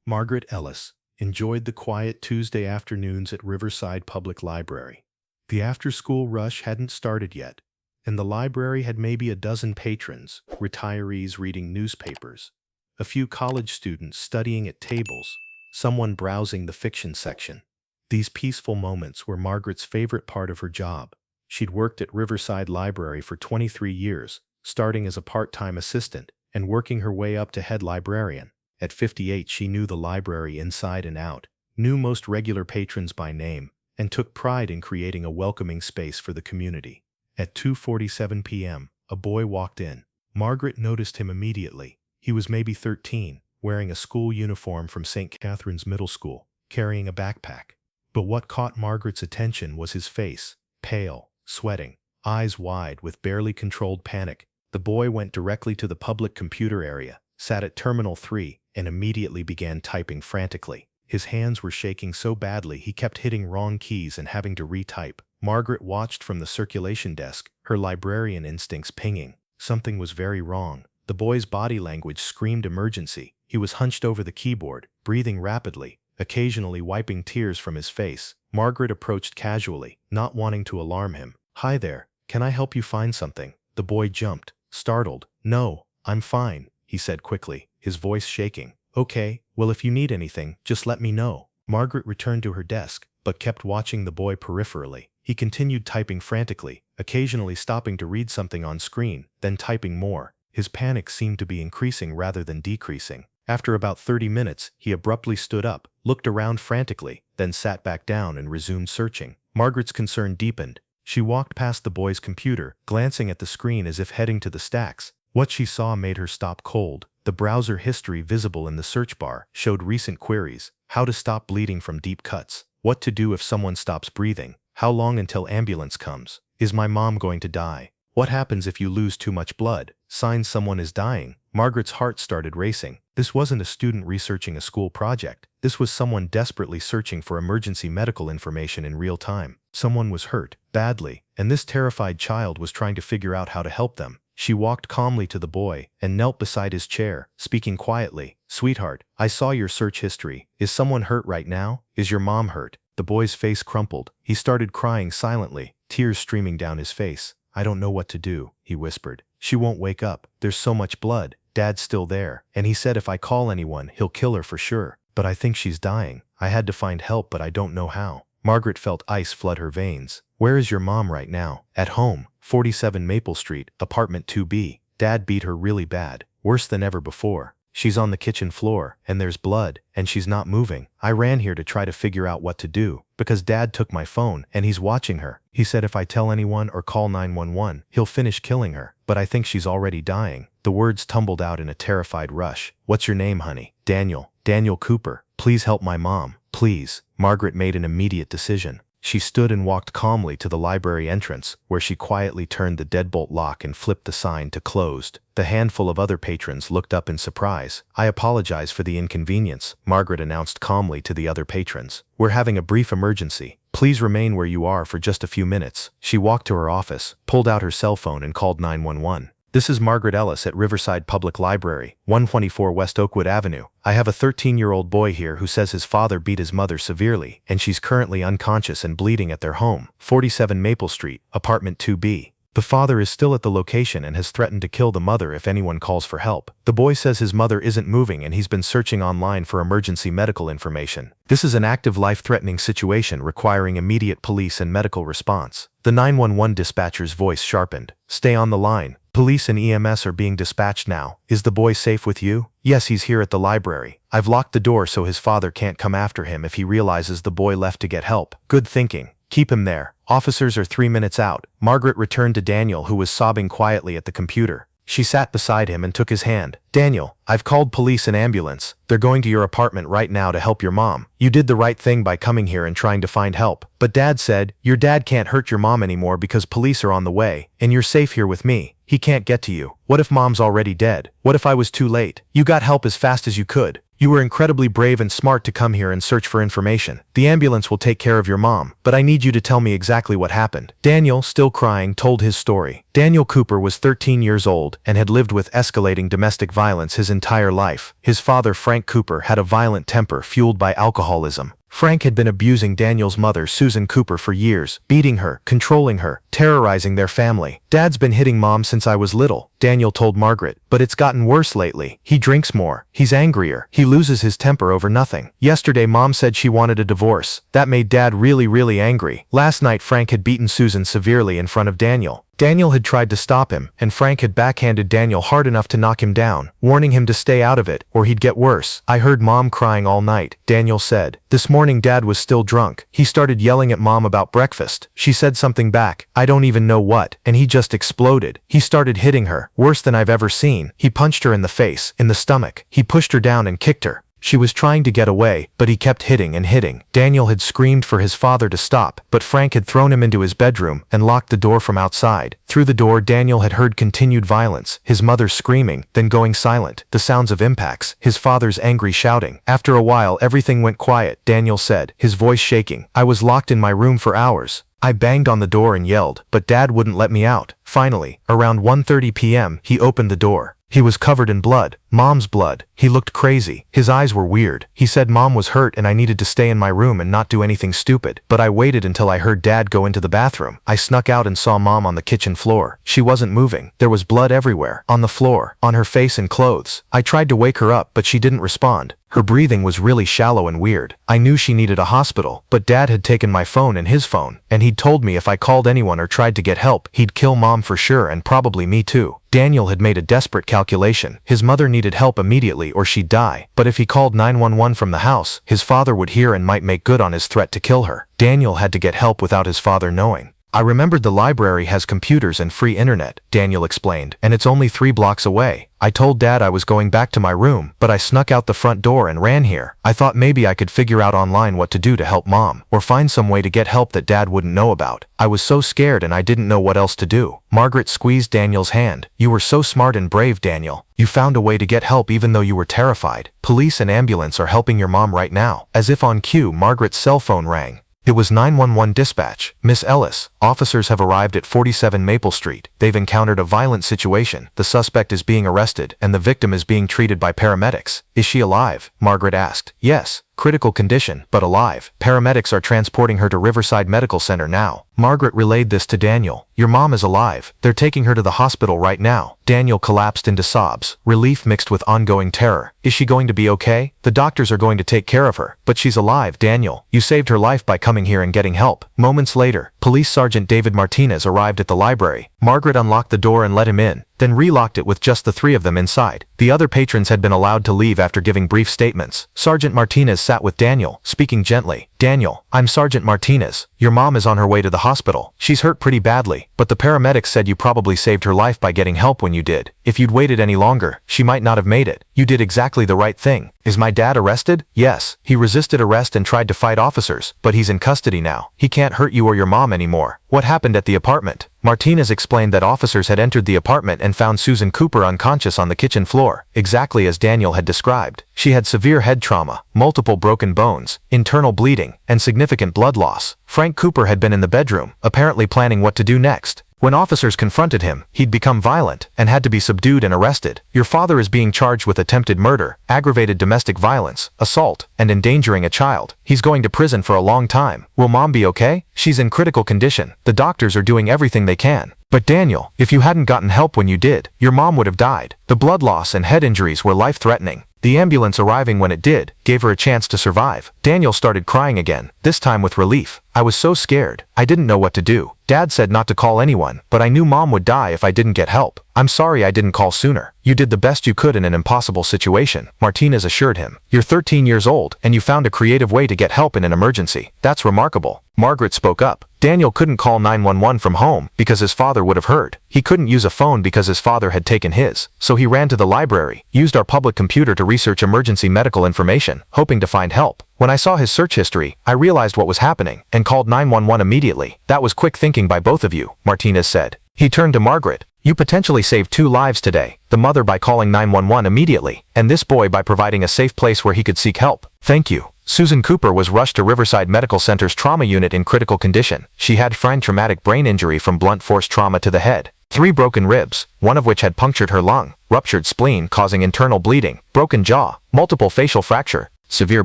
Margaret Ellis enjoyed the quiet Tuesday afternoons at Riverside Public Library. The after-school rush hadn't started yet, and the library had maybe a dozen patrons, retirees reading newspapers, a few college students studying at tables, someone browsing the fiction section. These peaceful moments were Margaret's favorite part of her job. She'd worked at Riverside Library for 23 years, starting as a part-time assistant and working her way up to head librarian. At 58, she knew the library inside and out, knew most regular patrons by name, and took pride in creating a welcoming space for the community. At 2:47 p.m., a boy walked in. Margaret noticed him immediately. He was maybe 13, wearing a school uniform from St. Catherine's Middle School, carrying a backpack. But what caught Margaret's attention was his face, pale, sweating, eyes wide with barely controlled panic. The boy went directly to the public computer area, sat at Terminal 3, and immediately began typing frantically. His hands were shaking so badly he kept hitting wrong keys and having to retype. Margaret watched from the circulation desk, her librarian instincts pinging. Something was very wrong. The boy's body language screamed emergency. He was hunched over the keyboard, breathing rapidly, occasionally wiping tears from his face. Margaret approached casually, not wanting to alarm him. "Hi there, can I help you find something?" The boy jumped, startled. "No, I'm fine," he said quickly, his voice shaking. "Okay, well if you need anything, just let me know." Margaret returned to her desk, but kept watching the boy peripherally. He continued typing frantically, occasionally stopping to read something on screen, then typing more. His panic seemed to be increasing rather than decreasing. After about 30 minutes, he abruptly stood up, looked around frantically, then sat back down and resumed searching. Margaret's concern deepened. She walked past the boy's computer, glancing at the screen as if heading to the stacks. What she saw made her stop cold. The browser history visible in the search bar showed recent queries: how to stop bleeding from deep cuts, what to do if someone stops breathing, how long until ambulance comes, is my mom going to die, what happens if you lose too much blood, signs someone is dying. Margaret's heart started racing. This wasn't a student researching a school project. This was someone desperately searching for emergency medical information in real time. Someone was hurt, badly, and this terrified child was trying to figure out how to help them. She walked calmly to the boy and knelt beside his chair, speaking quietly. "Sweetheart, I saw your search history. Is someone hurt right now? Is your mom hurt?" The boy's face crumpled. He started crying silently, tears streaming down his face. "I don't know what to do," he whispered. "She won't wake up. There's so much blood. Dad's still there, and he said if I call anyone, he'll kill her for sure. But I think she's dying. I had to find help, but I don't know how." Margaret felt ice flood her veins. "Where is your mom right now?" "At home, 47 Maple Street, apartment 2B. Dad beat her really bad, worse than ever before. She's on the kitchen floor, and there's blood, and she's not moving. I ran here to try to figure out what to do, because Dad took my phone, and he's watching her. He said if I tell anyone or call 911, he'll finish killing her, but I think she's already dying." The words tumbled out in a terrified rush. "What's your name, honey?" "Daniel. Daniel Cooper. Please help my mom. Please." Margaret made an immediate decision. She stood and walked calmly to the library entrance, where she quietly turned the deadbolt lock and flipped the sign to closed. The handful of other patrons looked up in surprise. "I apologize for the inconvenience," Margaret announced calmly to the other patrons. "We're having a brief emergency. Please remain where you are for just a few minutes." She walked to her office, pulled out her cell phone and called 911. "This is Margaret Ellis at Riverside Public Library, 124 West Oakwood Avenue. I have a 13-year-old boy here who says his father beat his mother severely, and she's currently unconscious and bleeding at their home, 47 Maple Street, apartment 2B. The father is still at the location and has threatened to kill the mother if anyone calls for help. The boy says his mother isn't moving and he's been searching online for emergency medical information. This is an active life-threatening situation requiring immediate police and medical response." The 911 dispatcher's voice sharpened. "Stay on the line. Police and EMS are being dispatched now. Is the boy safe with you?" "Yes, he's here at the library. I've locked the door so his father can't come after him if he realizes the boy left to get help." "Good thinking. Keep him there. Officers are 3 minutes out." Margaret returned to Daniel, who was sobbing quietly at the computer. She sat beside him and took his hand. "Daniel, I've called police and ambulance. They're going to your apartment right now to help your mom. You did the right thing by coming here and trying to find help. But Dad said, your dad can't hurt your mom anymore because police are on the way, and you're safe here with me. He can't get to you. What if mom's already dead? What if I was too late? You got help as fast as you could. You were incredibly brave and smart to come here and search for information. The ambulance will take care of your mom, but I need you to tell me exactly what happened." Daniel, still crying, told his story. Daniel Cooper was 13 years old and had lived with escalating domestic violence his entire life. His father, Frank Cooper, had a violent temper fueled by alcoholism. Frank had been abusing Daniel's mother, Susan Cooper, for years, beating her, controlling her, terrorizing their family. "Dad's been hitting Mom since I was little," Daniel told Margaret, "but it's gotten worse lately. He drinks more. He's angrier. He loses his temper over nothing. Yesterday Mom said she wanted a divorce. That made Dad really angry. Last night Frank had beaten Susan severely in front of Daniel. Daniel had tried to stop him, and Frank had backhanded Daniel hard enough to knock him down, warning him to stay out of it, or he'd get worse. I heard Mom crying all night," Daniel said. "This morning Dad was still drunk. He started yelling at Mom about breakfast. She said something back, I don't even know what, and he just exploded. He started hitting her, worse than I've ever seen. He punched her in the face, in the stomach. He pushed her down and kicked her. She was trying to get away, but he kept hitting and hitting." Daniel had screamed for his father to stop, but Frank had thrown him into his bedroom and locked the door from outside. Through the door, Daniel had heard continued violence, his mother screaming, then going silent, the sounds of impacts, his father's angry shouting. After a while, everything went quiet, Daniel said, his voice shaking. "I was locked in my room for hours. I banged on the door and yelled, but Dad wouldn't let me out. Finally, around 1:30 p.m., he opened the door. He was covered in blood, Mom's blood. He looked crazy. His eyes were weird. He said Mom was hurt and I needed to stay in my room and not do anything stupid. But I waited until I heard Dad go into the bathroom. I snuck out and saw Mom on the kitchen floor. She wasn't moving. There was blood everywhere, on the floor, on her face and clothes. I tried to wake her up, but she didn't respond. Her breathing was really shallow and weird. I knew she needed a hospital, but Dad had taken my phone and his phone, and he'd told me if I called anyone or tried to get help, he'd kill Mom for sure and probably me too." Daniel had made a desperate calculation. His mother needed help immediately or she'd die, but if he called 911 from the house, his father would hear and might make good on his threat to kill her. Daniel had to get help without his father knowing. "I remembered the library has computers and free internet," Daniel explained, "and it's only 3 blocks away. I told Dad I was going back to my room, but I snuck out the front door and ran here. I thought maybe I could figure out online what to do to help Mom, or find some way to get help that Dad wouldn't know about. I was so scared and I didn't know what else to do." Margaret squeezed Daniel's hand. "You were so smart and brave, Daniel. You found a way to get help even though you were terrified. Police and ambulance are helping your mom right now." As if on cue, Margaret's cell phone rang. It was 911 dispatch. "Miss Ellis, officers have arrived at 47 Maple Street. They've encountered a violent situation. The suspect is being arrested, and the victim is being treated by paramedics." "Is she alive?" Margaret asked. "Yes. Critical condition, but alive. Paramedics are transporting her to Riverside Medical Center now." Margaret relayed this to Daniel. "Your mom is alive. They're taking her to the hospital right now." Daniel collapsed into sobs, relief mixed with ongoing terror. "Is she going to be okay? The doctors are going to take care of her. But she's alive, Daniel. You saved her life by coming here and getting help." Moments later, Police Sergeant David Martinez arrived at the library. Margaret unlocked the door and let him in, then relocked it with just the 3 of them inside. The other patrons had been allowed to leave after giving brief statements. Sergeant Martinez sat with Daniel, speaking gently. "Daniel, I'm Sergeant Martinez. Your mom is on her way to the hospital. She's hurt pretty badly, but the paramedics said you probably saved her life by getting help when you did. If you'd waited any longer, she might not have made it. You did exactly the right thing." "Is my dad arrested?" "Yes. He resisted arrest and tried to fight officers, but he's in custody now. He can't hurt you or your mom anymore." "What happened at the apartment?" Martinez explained that officers had entered the apartment and found Susan Cooper unconscious on the kitchen floor, exactly as Daniel had described. She had severe head trauma, multiple broken bones, internal bleeding, and significant blood loss. Frank Cooper had been in the bedroom, apparently planning what to do next. When officers confronted him, he'd become violent and had to be subdued and arrested. "Your father is being charged with attempted murder, aggravated domestic violence, assault, and endangering a child. He's going to prison for a long time. Will Mom be okay? She's in critical condition. The doctors are doing everything they can." "But Daniel, if you hadn't gotten help when you did, your mom would have died. The blood loss and head injuries were life-threatening. The ambulance arriving when it did, gave her a chance to survive." Daniel started crying again, this time with relief. "I was so scared. I didn't know what to do. Dad said not to call anyone, but I knew Mom would die if I didn't get help. I'm sorry I didn't call sooner." "You did the best you could in an impossible situation," Martinez assured him. "You're 13 years old, and you found a creative way to get help in an emergency. That's remarkable." Margaret spoke up. Daniel couldn't call 911 from home because his father would have heard. He couldn't use a phone because his father had taken his, so he ran to the library, used our public computer to research emergency medical information, hoping to find help. "When I saw his search history, I realized what was happening and called 911 immediately. That was quick thinking by both of you," Martinez said. He turned to Margaret. You potentially saved 2 lives today, the mother by calling 911 immediately, and this boy by providing a safe place where he could seek help. Thank you. Susan Cooper was rushed to Riverside Medical Center's trauma unit in critical condition. She had frank traumatic brain injury from blunt force trauma to the head. 3 broken ribs, one of which had punctured her lung, ruptured spleen causing internal bleeding, broken jaw, multiple facial fracture, severe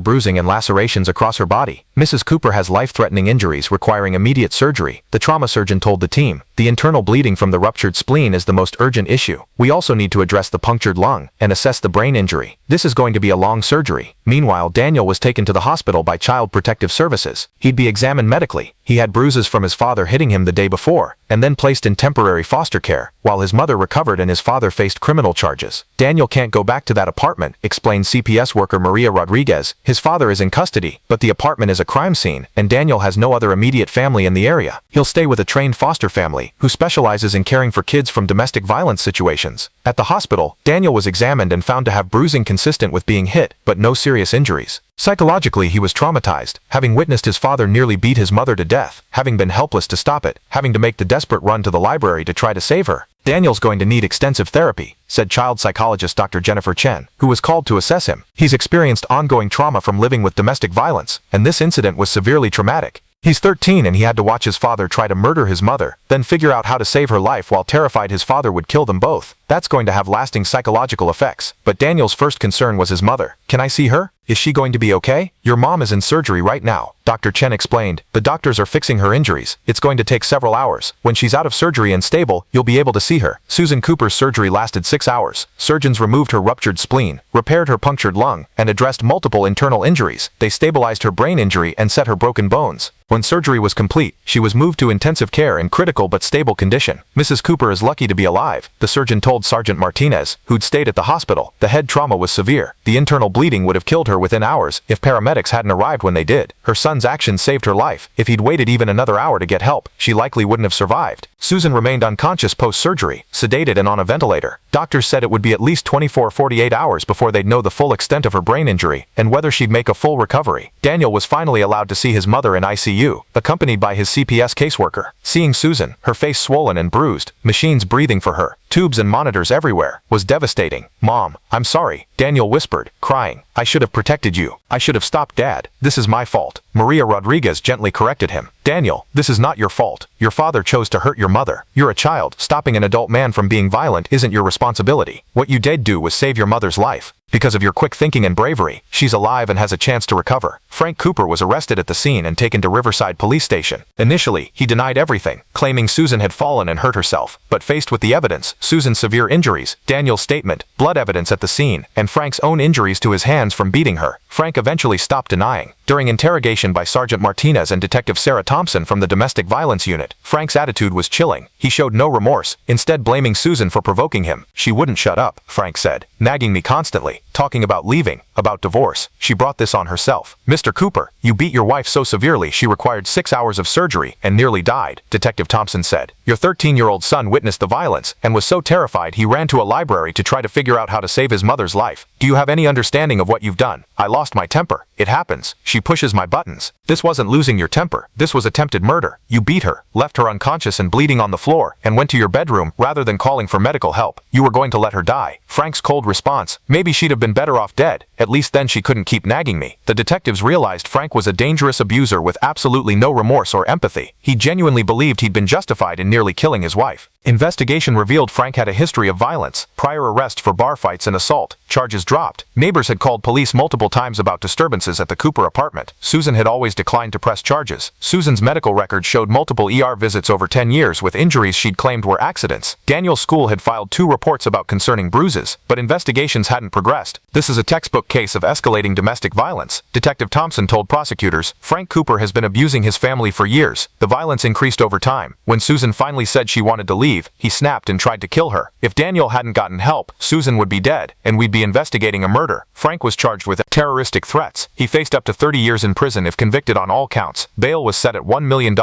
bruising and lacerations across her body. Mrs. Cooper has life-threatening injuries requiring immediate surgery, the trauma surgeon told the team. The internal bleeding from the ruptured spleen is the most urgent issue. We also need to address the punctured lung and assess the brain injury. This is going to be a long surgery. Meanwhile, Daniel was taken to the hospital by Child Protective Services. He'd be examined medically. He had bruises from his father hitting him the day before, and then placed in temporary foster care, while his mother recovered and his father faced criminal charges. Daniel can't go back to that apartment, explained CPS worker Maria Rodriguez. His father is in custody, but the apartment is a crime scene, and Daniel has no other immediate family in the area. He'll stay with a trained foster family, who specializes in caring for kids from domestic violence situations. At the hospital, Daniel was examined and found to have bruising consistent with being hit, but no serious injuries. Psychologically, he was traumatized, having witnessed his father nearly beat his mother to death, having been helpless to stop it, having to make the desperate run to the library to try to save her. Daniel's going to need extensive therapy, said child psychologist Dr. Jennifer Chen, who was called to assess him. He's experienced ongoing trauma from living with domestic violence, and this incident was severely traumatic. He's 13 and he had to watch his father try to murder his mother, then figure out how to save her life while terrified his father would kill them both. That's going to have lasting psychological effects. But Daniel's first concern was his mother. Can I see her? Is she going to be okay? Your mom is in surgery right now, Dr. Chen explained. The doctors are fixing her injuries. It's going to take several hours. When she's out of surgery and stable, you'll be able to see her. Susan Cooper's surgery lasted 6 hours. Surgeons removed her ruptured spleen, repaired her punctured lung, and addressed multiple internal injuries. They stabilized her brain injury and set her broken bones. When surgery was complete, she was moved to intensive care in critical but stable condition. Mrs. Cooper is lucky to be alive, the surgeon told Sergeant Martinez, who'd stayed at the hospital. The head trauma was severe. The internal bleeding would have killed her within hours if paramedics hadn't arrived when they did. Her son's actions saved her life. If he'd waited even another hour to get help, she likely wouldn't have survived. Susan remained unconscious post-surgery, sedated and on a ventilator. Doctors said it would be at least 24-48 hours before they'd know the full extent of her brain injury and whether she'd make a full recovery. Daniel was finally allowed to see his mother in ICU, accompanied by his CPS caseworker. Seeing Susan, her face swollen and bruised, machines breathing for her, tubes and monitors everywhere, was devastating. "Mom, I'm sorry," Daniel whispered, crying. "I should have protected you. I should have stopped Dad. This is my fault." Maria Rodriguez gently corrected him. "Daniel, this is not your fault. Your father chose to hurt your mother. You're a child. Stopping an adult man from being violent isn't your responsibility. What you did do was save your mother's life. Because of your quick thinking and bravery, she's alive and has a chance to recover." Frank Cooper was arrested at the scene and taken to Riverside Police Station. Initially, he denied everything, claiming Susan had fallen and hurt herself. But faced with the evidence, Susan's severe injuries, Daniel's statement, blood evidence at the scene, and Frank's own injuries to his hands from beating her, Frank eventually stopped denying. During interrogation by Sergeant Martinez and Detective Sarah Thompson from the Domestic Violence Unit, Frank's attitude was chilling. He showed no remorse, instead blaming Susan for provoking him. "She wouldn't shut up," Frank said, "nagging me constantly, talking about leaving, about divorce. She brought this on herself." "Mr. Cooper, you beat your wife so severely she required 6 hours of surgery and nearly died," Detective Thompson said. "Your 13-year-old son witnessed the violence and was so terrified he ran to a library to try to figure out how to save his mother's life. Do you have any understanding of what you've done?" "I lost my temper. It happens. She pushes my buttons." "This wasn't losing your temper. This was attempted murder. You beat her, left her unconscious and bleeding on the floor, and went to your bedroom rather than calling for medical help. You were going to let her die." Frank's cold response, "Maybe she'd have been better off dead. At least then she couldn't keep nagging me." The detectives realized Frank was a dangerous abuser with absolutely no remorse or empathy. He genuinely believed he'd been justified in nearly killing his wife. Investigation revealed Frank had a history of violence, prior arrest for bar fights and assault, charges dropped. Neighbors had called police multiple times about disturbances at the Cooper apartment. Susan had always declined to press charges. Susan's medical records showed multiple ER visits over 10 years with injuries she'd claimed were accidents. Daniel's school had filed 2 reports about concerning bruises, but investigations hadn't progressed. "This is a textbook case of escalating domestic violence," Detective Thompson told prosecutors. "Frank Cooper has been abusing his family for years. The violence increased over time. When Susan finally said she wanted to leave, he snapped and tried to kill her. If Daniel hadn't gotten help, Susan would be dead, and we'd be investigating a murder." Frank was charged with terroristic threats. He faced up to 30 years in prison if convicted on all counts. Bail was set at $1 million,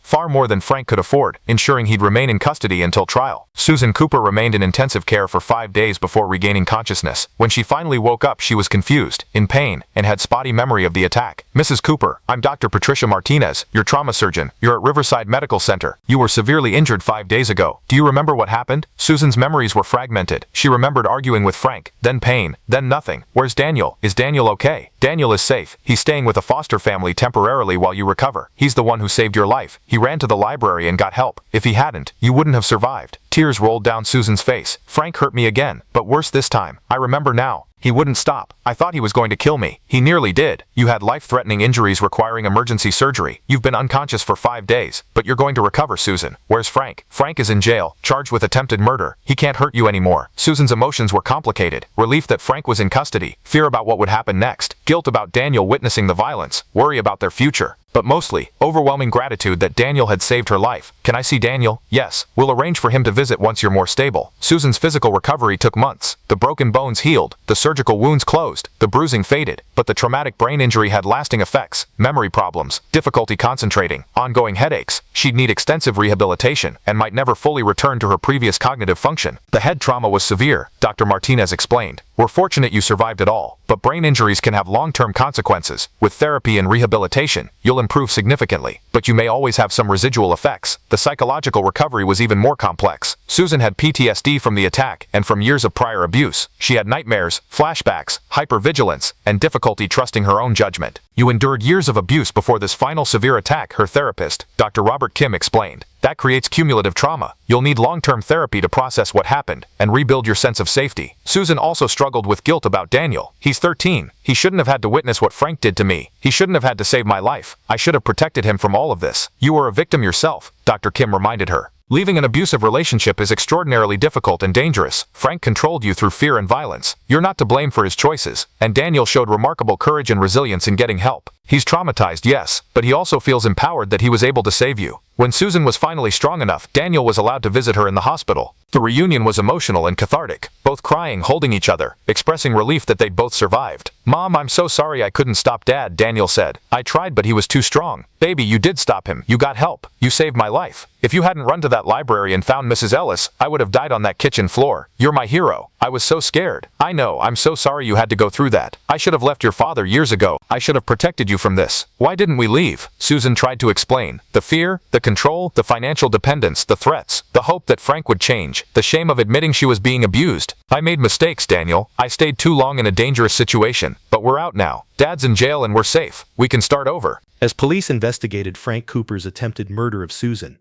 far more than Frank could afford, ensuring he'd remain in custody until trial. Susan Cooper remained in intensive care for 5 days before regaining consciousness. When she finally woke up, she was confused, in pain, and had spotty memory of the attack. "Mrs. Cooper, I'm Dr. Patricia Martinez, your trauma surgeon. You're at Riverside Medical Center. You were severely injured 5 days ago. So, do you remember what happened? Susan's memories were fragmented. She remembered arguing with Frank, then pain, then nothing. Where's Daniel? Is Daniel okay? Daniel is safe. He's staying with a foster family temporarily while you recover. He's the one who saved your life. He ran to the library and got help. If he hadn't, you wouldn't have survived. Tears rolled down Susan's face. Frank hurt me again, but worse this time. I remember now. He wouldn't stop. I thought he was going to kill me. He nearly did. You had life-threatening injuries requiring emergency surgery. You've been unconscious for 5 days, but you're going to recover, Susan. Where's Frank? Frank is in jail, charged with attempted murder. He can't hurt you anymore. Susan's emotions were complicated. Relief that Frank was in custody, fear about what would happen next, guilt about Daniel witnessing the violence, worry about their future. But mostly, overwhelming gratitude that Daniel had saved her life. Can I see Daniel? Yes. We'll arrange for him to visit once you're more stable. Susan's physical recovery took months. The broken bones healed, the surgical wounds closed, the bruising faded, but the traumatic brain injury had lasting effects, memory problems, difficulty concentrating, ongoing headaches. She'd need extensive rehabilitation and might never fully return to her previous cognitive function. The head trauma was severe, Dr. Martinez explained. We're fortunate you survived it all, but brain injuries can have long-term consequences. With therapy and rehabilitation, you'll improve significantly, but you may always have some residual effects. The psychological recovery was even more complex. Susan had PTSD from the attack and from years of prior abuse. She had nightmares, flashbacks, hypervigilance, and difficulty trusting her own judgment. You endured years of abuse before this final severe attack, her therapist, Dr. Robert Kim, explained. That creates cumulative trauma. You'll need long-term therapy to process what happened and rebuild your sense of safety. Susan also struggled with guilt about Daniel. He's 13. He shouldn't have had to witness what Frank did to me. He shouldn't have had to save my life. I should have protected him from all of this. You were a victim yourself, Dr. Kim reminded her. Leaving an abusive relationship is extraordinarily difficult and dangerous. Frank controlled you through fear and violence. You're not to blame for his choices, and Daniel showed remarkable courage and resilience in getting help. He's traumatized, yes, but he also feels empowered that he was able to save you. When Susan was finally strong enough, Daniel was allowed to visit her in the hospital. The reunion was emotional and cathartic, both crying, holding each other, expressing relief that they'd both survived. Mom, I'm so sorry I couldn't stop Dad, Daniel said. I tried, but he was too strong. Baby, you did stop him. You got help. You saved my life. If you hadn't run to that library and found Mrs. Ellis, I would have died on that kitchen floor. You're my hero. I was so scared. I know, I'm so sorry you had to go through that. I should have left your father years ago. I should have protected you from this. Why didn't we leave? Susan tried to explain. The fear, the control, the financial dependence, the threats, the hope that Frank would change, the shame of admitting she was being abused. I made mistakes, Daniel. I stayed too long in a dangerous situation. But we're out now. Dad's in jail and we're safe. We can start over. As police investigated Frank Cooper's attempted murder of Susan,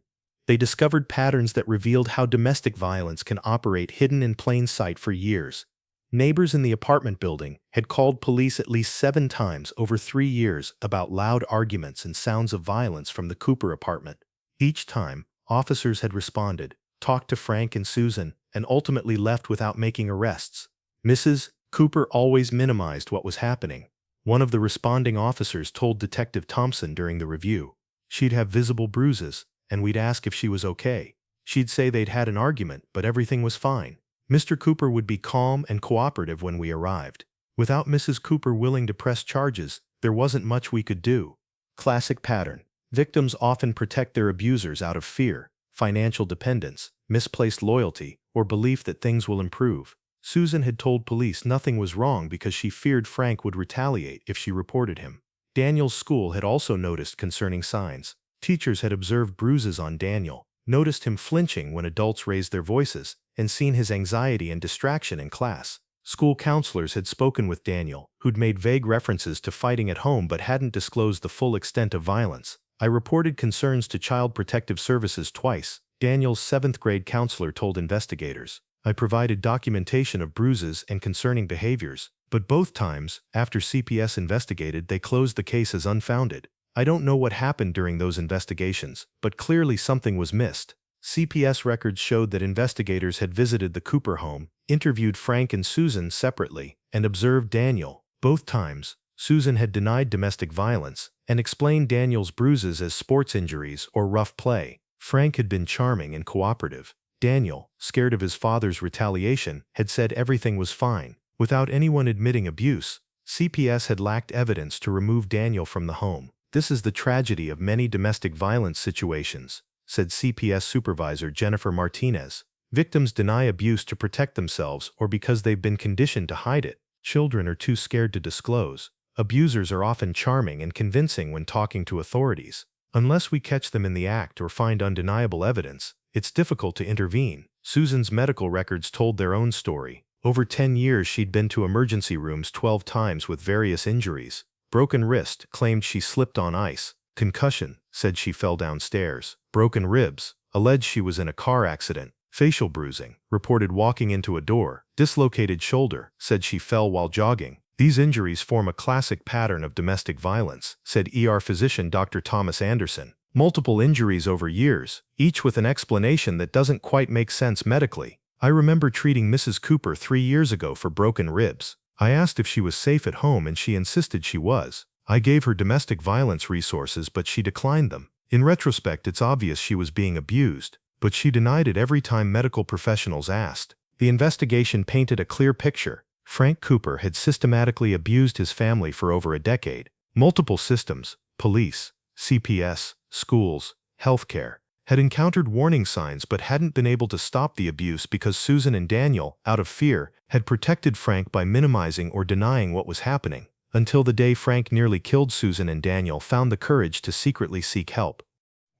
they discovered patterns that revealed how domestic violence can operate hidden in plain sight for years. Neighbors in the apartment building had called police at least 7 times over 3 years about loud arguments and sounds of violence from the Cooper apartment. Each time, officers had responded, talked to Frank and Susan, and ultimately left without making arrests. Mrs. Cooper always minimized what was happening. One of the responding officers told Detective Thompson during the review, she'd have visible bruises, and we'd ask if she was okay. She'd say they'd had an argument, but everything was fine. Mr. Cooper would be calm and cooperative when we arrived. Without Mrs. Cooper willing to press charges, there wasn't much we could do. Classic pattern. Victims often protect their abusers out of fear, financial dependence, misplaced loyalty, or belief that things will improve. Susan had told police nothing was wrong because she feared Frank would retaliate if she reported him. Daniel's school had also noticed concerning signs. Teachers had observed bruises on Daniel, noticed him flinching when adults raised their voices, and seen his anxiety and distraction in class. School counselors had spoken with Daniel, who'd made vague references to fighting at home but hadn't disclosed the full extent of violence. I reported concerns to Child Protective Services twice, Daniel's 7th grade counselor told investigators. I provided documentation of bruises and concerning behaviors, but both times, after CPS investigated, they closed the case as unfounded. I don't know what happened during those investigations, but clearly something was missed. CPS records showed that investigators had visited the Cooper home, interviewed Frank and Susan separately, and observed Daniel. Both times, Susan had denied domestic violence and explained Daniel's bruises as sports injuries or rough play. Frank had been charming and cooperative. Daniel, scared of his father's retaliation, had said everything was fine. Without anyone admitting abuse, CPS had lacked evidence to remove Daniel from the home. This is the tragedy of many domestic violence situations, said CPS Supervisor Jennifer Martinez. Victims deny abuse to protect themselves or because they've been conditioned to hide it. Children are too scared to disclose. Abusers are often charming and convincing when talking to authorities. Unless we catch them in the act or find undeniable evidence, It's difficult to intervene. Susan's medical records told their own story. Over 10 years she'd been to emergency rooms 12 times with various injuries. Broken wrist, claimed she slipped on ice. Concussion, said she fell downstairs. Broken ribs, alleged she was in a car accident. Facial bruising, reported walking into a door. Dislocated shoulder, said she fell while jogging. These injuries form a classic pattern of domestic violence, said ER physician Dr. Thomas Anderson. Multiple injuries over years, each with an explanation that doesn't quite make sense medically. I remember treating Mrs. Cooper 3 years ago for broken ribs. I asked if she was safe at home and she insisted she was. I gave her domestic violence resources but she declined them. In retrospect, it's obvious she was being abused, but she denied it every time medical professionals asked. The investigation painted a clear picture. Frank Cooper had systematically abused his family for over a decade. Multiple systems, police, CPS, schools, healthcare, had encountered warning signs but hadn't been able to stop the abuse because Susan and Daniel, out of fear, had protected Frank by minimizing or denying what was happening, until the day Frank nearly killed Susan and Daniel found the courage to secretly seek help.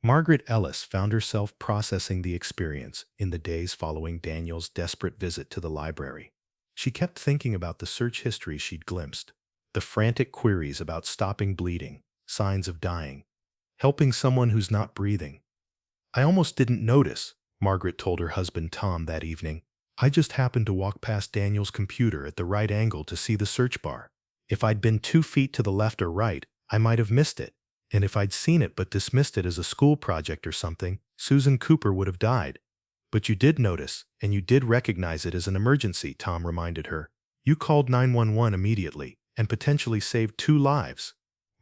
Margaret Ellis found herself processing the experience in the days following Daniel's desperate visit to the library. She kept thinking about the search history she'd glimpsed, the frantic queries about stopping bleeding, signs of dying, helping someone who's not breathing. I almost didn't notice, Margaret told her husband Tom that evening. I just happened to walk past Daniel's computer at the right angle to see the search bar. If I'd been 2 feet to the left or right, I might have missed it. And if I'd seen it but dismissed it as a school project or something, Susan Cooper would have died. But you did notice, and you did recognize it as an emergency, Tom reminded her. You called 911 immediately, and potentially saved 2 lives.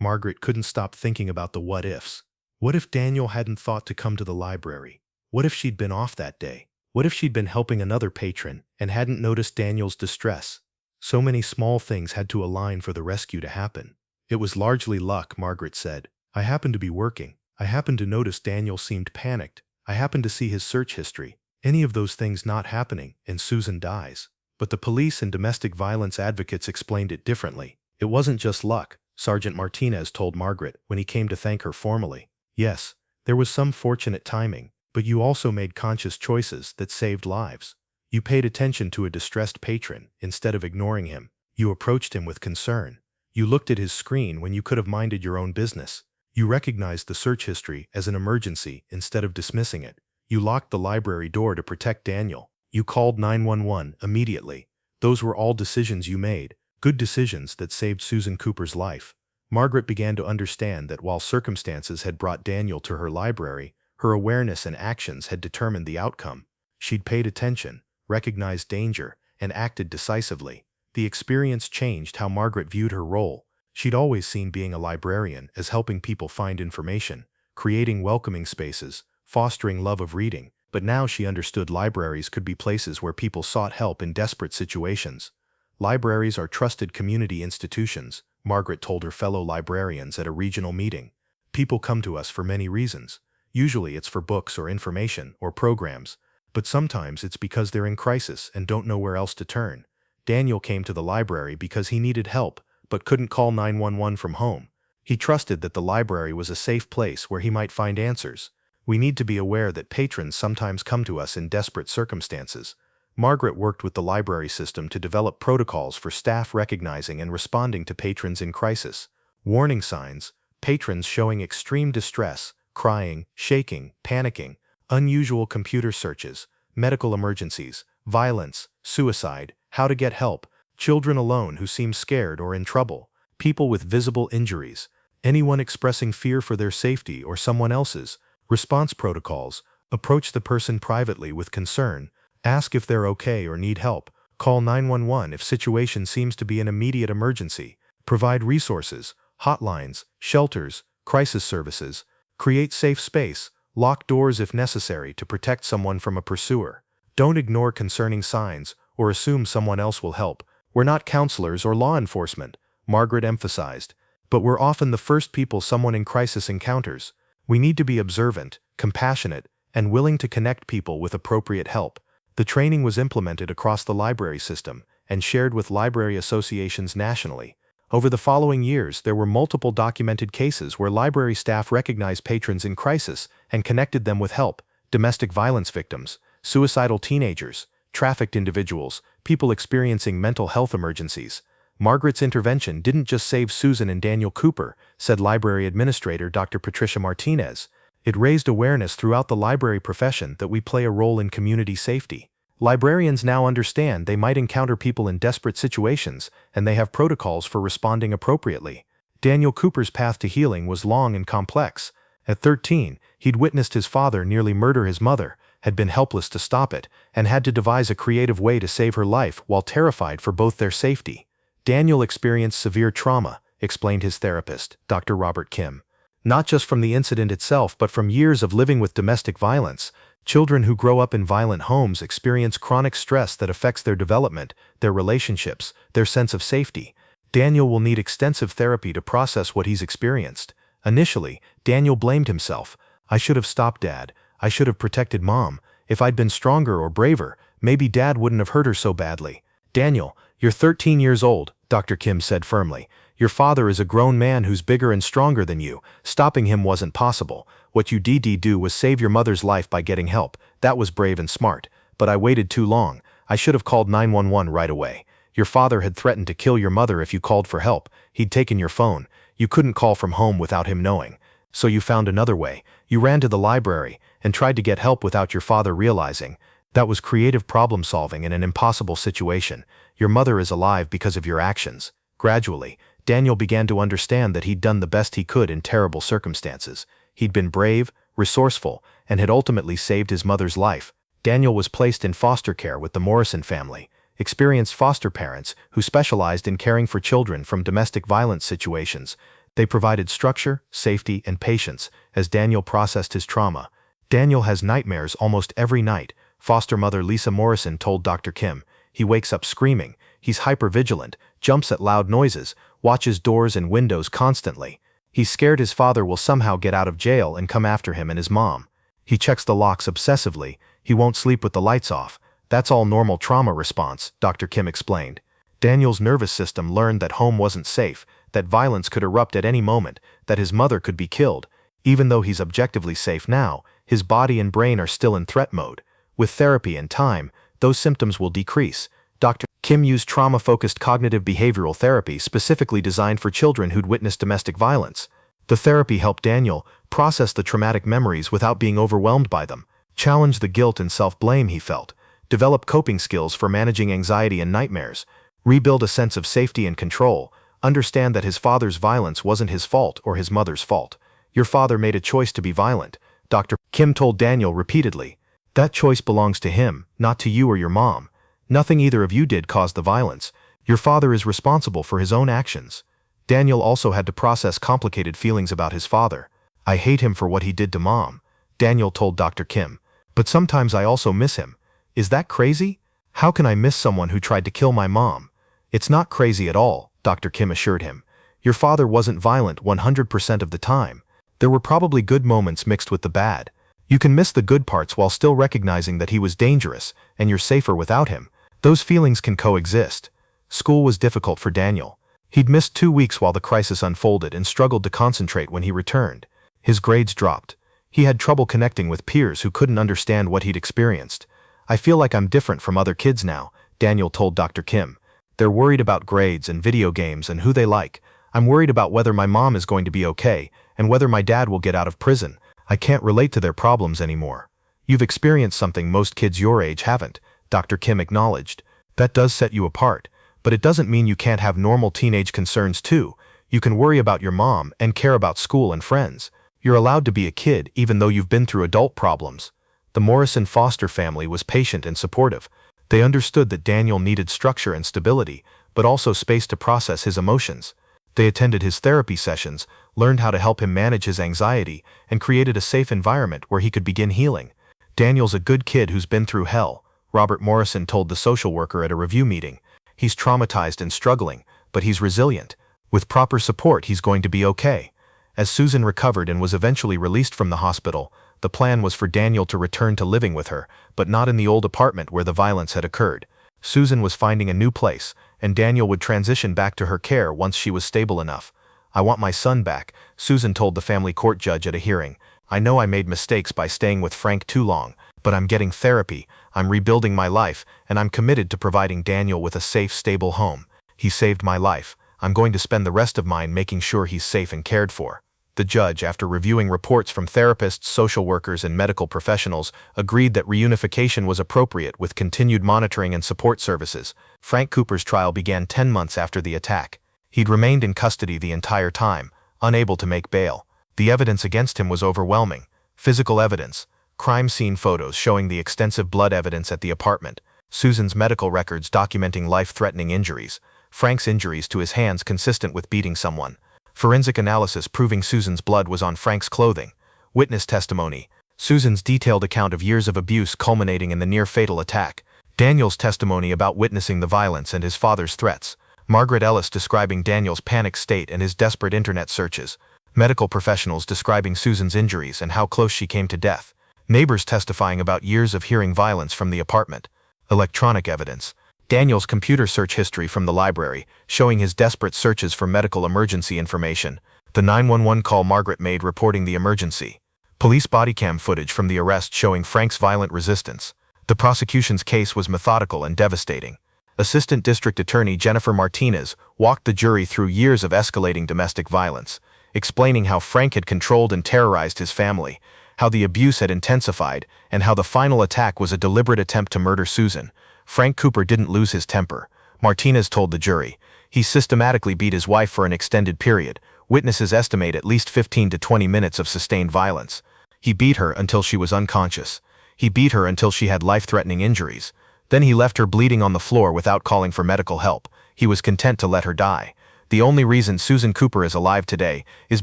Margaret couldn't stop thinking about the what-ifs. What if Daniel hadn't thought to come to the library? What if she'd been off that day? What if she'd been helping another patron and hadn't noticed Daniel's distress? So many small things had to align for the rescue to happen. It was largely luck, Margaret said. I happened to be working. I happened to notice Daniel seemed panicked. I happened to see his search history. Any of those things not happening, and Susan dies. But the police and domestic violence advocates explained it differently. It wasn't just luck, Sergeant Martinez told Margaret when he came to thank her formally. Yes, there was some fortunate timing, but you also made conscious choices that saved lives. You paid attention to a distressed patron instead of ignoring him. You approached him with concern. You looked at his screen when you could have minded your own business. You recognized the search history as an emergency instead of dismissing it. You locked the library door to protect Daniel. You called 911 immediately. Those were all decisions you made, good decisions that saved Susan Cooper's life. Margaret began to understand that while circumstances had brought Daniel to her library, her awareness and actions had determined the outcome. She'd paid attention, recognized danger, and acted decisively. The experience changed how Margaret viewed her role. She'd always seen being a librarian as helping people find information, creating welcoming spaces, fostering love of reading, but now she understood libraries could be places where people sought help in desperate situations. Libraries are trusted community institutions, Margaret told her fellow librarians at a regional meeting. People come to us for many reasons. Usually it's for books or information or programs, but sometimes it's because they're in crisis and don't know where else to turn. Daniel came to the library because he needed help, but couldn't call 911 from home. He trusted that the library was a safe place where he might find answers. We need to be aware that patrons sometimes come to us in desperate circumstances. Margaret worked with the library system to develop protocols for staff recognizing and responding to patrons in crisis. Warning signs, patrons showing extreme distress, crying, shaking, panicking, unusual computer searches, medical emergencies, violence, suicide, how to get help, children alone who seem scared or in trouble, people with visible injuries, anyone expressing fear for their safety or someone else's. Response protocols, approach the person privately with concern, ask if they're okay or need help, call 911 if situation seems to be an immediate emergency, provide resources, hotlines, shelters, crisis services, create safe space, lock doors if necessary to protect someone from a pursuer. Don't ignore concerning signs or assume someone else will help. We're not counselors or law enforcement, Margaret emphasized, but we're often the first people someone in crisis encounters. We need to be observant, compassionate, and willing to connect people with appropriate help. The training was implemented across the library system and shared with library associations nationally. Over the following years, there were multiple documented cases where library staff recognized patrons in crisis and connected them with help, domestic violence victims, suicidal teenagers, trafficked individuals, people experiencing mental health emergencies. Margaret's intervention didn't just save Susan and Daniel Cooper, said Library Administrator Dr. Patricia Martinez. It raised awareness throughout the library profession that we play a role in community safety. Librarians now understand they might encounter people in desperate situations, and they have protocols for responding appropriately. Daniel Cooper's path to healing was long and complex. At 13, he'd witnessed his father nearly murder his mother, had been helpless to stop it, and had to devise a creative way to save her life while terrified for both their safety. Daniel experienced severe trauma, explained his therapist, Dr. Robert Kim. Not just from the incident itself, but from years of living with domestic violence. Children who grow up in violent homes experience chronic stress that affects their development, their relationships, their sense of safety. Daniel will need extensive therapy to process what he's experienced. Initially, Daniel blamed himself. I should have stopped Dad. I should have protected Mom. If I'd been stronger or braver, maybe Dad wouldn't have hurt her so badly. Daniel, you're 13 years old, Dr. Kim said firmly. Your father is a grown man who's bigger and stronger than you. Stopping him wasn't possible. What you did do was save your mother's life by getting help. That was brave and smart. But I waited too long. I should have called 911 right away. Your father had threatened to kill your mother if you called for help. He'd taken your phone. You couldn't call from home without him knowing. So you found another way. You ran to the library and tried to get help without your father realizing. That was creative problem solving in an impossible situation. Your mother is alive because of your actions. Gradually, Daniel began to understand that he'd done the best he could in terrible circumstances. He'd been brave, resourceful, and had ultimately saved his mother's life. Daniel was placed in foster care with the Morrison family, experienced foster parents who specialized in caring for children from domestic violence situations. They provided structure, safety, and patience as Daniel processed his trauma. Daniel has nightmares almost every night, foster mother Lisa Morrison told Dr. Kim. He wakes up screaming. He's hypervigilant, jumps at loud noises, watches doors and windows constantly. He's scared his father will somehow get out of jail and come after him and his mom. He checks the locks obsessively. He won't sleep with the lights off. That's all normal trauma response, Dr. Kim explained. Daniel's nervous system learned that home wasn't safe, that violence could erupt at any moment, that his mother could be killed. Even though he's objectively safe now, his body and brain are still in threat mode. With therapy and time, those symptoms will decrease. Dr. Kim used trauma-focused cognitive behavioral therapy specifically designed for children who'd witnessed domestic violence. The therapy helped Daniel process the traumatic memories without being overwhelmed by them, challenge the guilt and self-blame he felt, develop coping skills for managing anxiety and nightmares, rebuild a sense of safety and control, understand that his father's violence wasn't his fault or his mother's fault. Your father made a choice to be violent, Dr. Kim told Daniel repeatedly. That choice belongs to him, not to you or your mom. Nothing either of you did caused the violence. Your father is responsible for his own actions. Daniel also had to process complicated feelings about his father. I hate him for what he did to Mom, Daniel told Dr. Kim. But sometimes I also miss him. Is that crazy? How can I miss someone who tried to kill my mom? It's not crazy at all, Dr. Kim assured him. Your father wasn't violent 100% of the time. There were probably good moments mixed with the bad. You can miss the good parts while still recognizing that he was dangerous, and you're safer without him. Those feelings can coexist. School was difficult for Daniel. He'd missed 2 weeks while the crisis unfolded and struggled to concentrate when he returned. His grades dropped. He had trouble connecting with peers who couldn't understand what he'd experienced. I feel like I'm different from other kids now, Daniel told Dr. Kim. They're worried about grades and video games and who they like. I'm worried about whether my mom is going to be okay and whether my dad will get out of prison. I can't relate to their problems anymore. You've experienced something most kids your age haven't, Dr. Kim acknowledged. That does set you apart, but it doesn't mean you can't have normal teenage concerns too. You can worry about your mom and care about school and friends. You're allowed to be a kid even though you've been through adult problems. The Morrison foster family was patient and supportive. They understood that Daniel needed structure and stability, but also space to process his emotions. They attended his therapy sessions, learned how to help him manage his anxiety, and created a safe environment where he could begin healing. Daniel's a good kid who's been through hell, Robert Morrison told the social worker at a review meeting. He's traumatized and struggling, but he's resilient. With proper support, he's going to be okay. As Susan recovered and was eventually released from the hospital, the plan was for Daniel to return to living with her, but not in the old apartment where the violence had occurred. Susan was finding a new place, and Daniel would transition back to her care once she was stable enough. I want my son back, Susan told the family court judge at a hearing. I know I made mistakes by staying with Frank too long, but I'm getting therapy, I'm rebuilding my life, and I'm committed to providing Daniel with a safe, stable home. He saved my life. I'm going to spend the rest of mine making sure he's safe and cared for." The judge, after reviewing reports from therapists, social workers, and medical professionals, agreed that reunification was appropriate with continued monitoring and support services. Frank Cooper's trial began 10 months after the attack. He'd remained in custody the entire time, unable to make bail. The evidence against him was overwhelming. Physical evidence, crime scene photos showing the extensive blood evidence at the apartment, Susan's medical records documenting life-threatening injuries, Frank's injuries to his hands consistent with beating someone, forensic analysis proving Susan's blood was on Frank's clothing, witness testimony, Susan's detailed account of years of abuse culminating in the near-fatal attack, Daniel's testimony about witnessing the violence and his father's threats, Margaret Ellis describing Daniel's panic state and his desperate internet searches, medical professionals describing Susan's injuries and how close she came to death, neighbors testifying about years of hearing violence from the apartment, electronic evidence, Daniel's computer search history from the library, showing his desperate searches for medical emergency information, the 911 call Margaret made reporting the emergency, police body cam footage from the arrest showing Frank's violent resistance. The prosecution's case was methodical and devastating. Assistant District Attorney Jennifer Martinez walked the jury through years of escalating domestic violence, explaining how Frank had controlled and terrorized his family, how the abuse had intensified, and how the final attack was a deliberate attempt to murder Susan. Frank Cooper didn't lose his temper. Martinez told the jury. He systematically beat his wife for an extended period. Witnesses estimate at least 15 to 20 minutes of sustained violence. He beat her until she was unconscious. He beat her until she had life-threatening injuries. Then he left her bleeding on the floor without calling for medical help. He was content to let her die. The only reason Susan Cooper is alive today is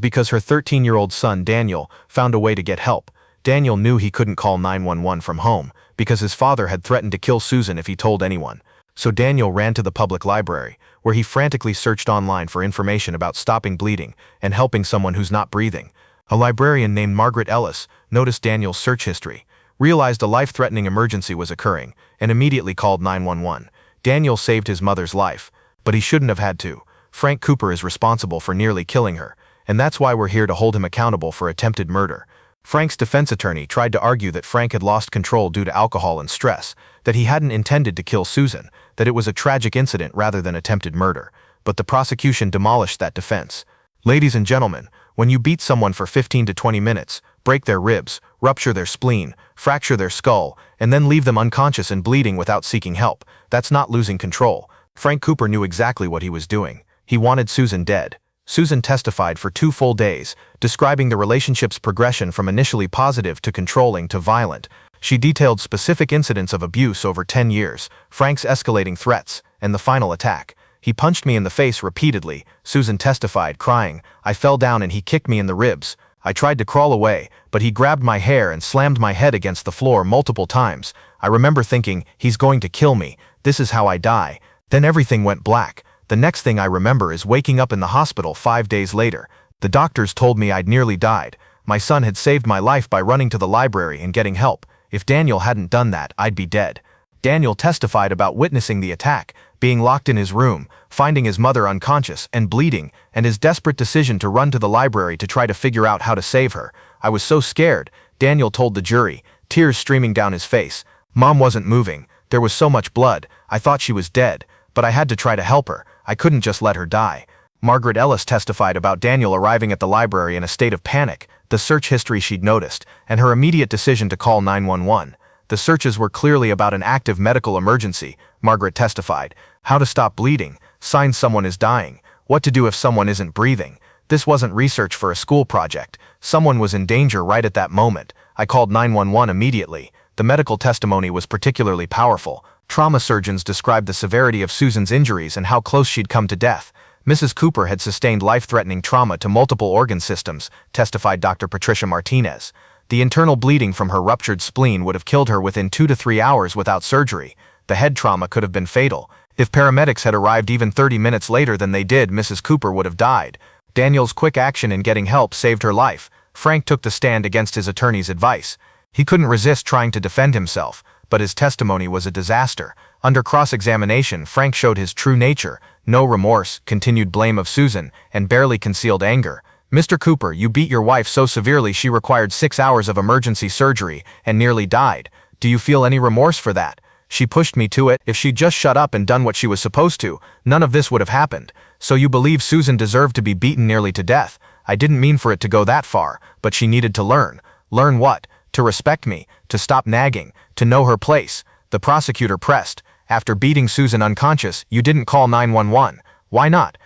because her 13-year-old son, Daniel, found a way to get help. Daniel knew he couldn't call 911 from home because his father had threatened to kill Susan if he told anyone. So Daniel ran to the public library, where he frantically searched online for information about stopping bleeding and helping someone who's not breathing. A librarian named Margaret Ellis noticed Daniel's search history, realized a life-threatening emergency was occurring, and immediately called 911. Daniel saved his mother's life, but he shouldn't have had to. Frank Cooper is responsible for nearly killing her, and that's why we're here to hold him accountable for attempted murder. Frank's defense attorney tried to argue that Frank had lost control due to alcohol and stress, that he hadn't intended to kill Susan, that it was a tragic incident rather than attempted murder, but the prosecution demolished that defense. Ladies and gentlemen, when you beat someone for 15 to 20 minutes, break their ribs, rupture their spleen, fracture their skull, and then leave them unconscious and bleeding without seeking help, that's not losing control. Frank Cooper knew exactly what he was doing. He wanted Susan dead. Susan testified for 2 full days, describing the relationship's progression from initially positive to controlling to violent. She detailed specific incidents of abuse over 10 years, Frank's escalating threats, and the final attack. "He punched me in the face repeatedly," Susan testified, crying. "I fell down and he kicked me in the ribs. I tried to crawl away, but he grabbed my hair and slammed my head against the floor multiple times. I remember thinking, he's going to kill me. This is how I die." Then everything went black. The next thing I remember is waking up in the hospital 5 days later. The doctors told me I'd nearly died. My son had saved my life by running to the library and getting help. If Daniel hadn't done that, I'd be dead. Daniel testified about witnessing the attack, being locked in his room, finding his mother unconscious and bleeding, and his desperate decision to run to the library to try to figure out how to save her. "I was so scared," Daniel told the jury, tears streaming down his face. "Mom wasn't moving. There was so much blood. I thought she was dead, but I had to try to help her. I couldn't just let her die." Margaret Ellis testified about Daniel arriving at the library in a state of panic, the search history she'd noticed, and her immediate decision to call 911. "The searches were clearly about an active medical emergency," Margaret testified. "How to stop bleeding, signs someone is dying, what to do if someone isn't breathing. This wasn't research for a school project. Someone was in danger right at that moment. I called 911 immediately." The medical testimony was particularly powerful. Trauma surgeons described the severity of Susan's injuries and how close she'd come to death. Mrs. Cooper had sustained life-threatening trauma to multiple organ systems, testified Dr. Patricia Martinez. The internal bleeding from her ruptured spleen would have killed her within 2 to 3 hours without surgery. The head trauma could have been fatal. If paramedics had arrived even 30 minutes later than they did, Mrs. Cooper would have died. Daniel's quick action in getting help saved her life. Frank took the stand against his attorney's advice. He couldn't resist trying to defend himself, but his testimony was a disaster. Under cross-examination, Frank showed his true nature: no remorse, continued blame of Susan, and barely concealed anger. Mr. Cooper, you beat your wife so severely she required 6 hours of emergency surgery and nearly died. Do you feel any remorse for that? She pushed me to it. If she'd just shut up and done what she was supposed to, none of this would have happened. So you believe Susan deserved to be beaten nearly to death? I didn't mean for it to go that far, but she needed to learn. Learn what? To respect me, to stop nagging, to know her place. The prosecutor pressed. After beating Susan unconscious, you didn't call 911. Why not?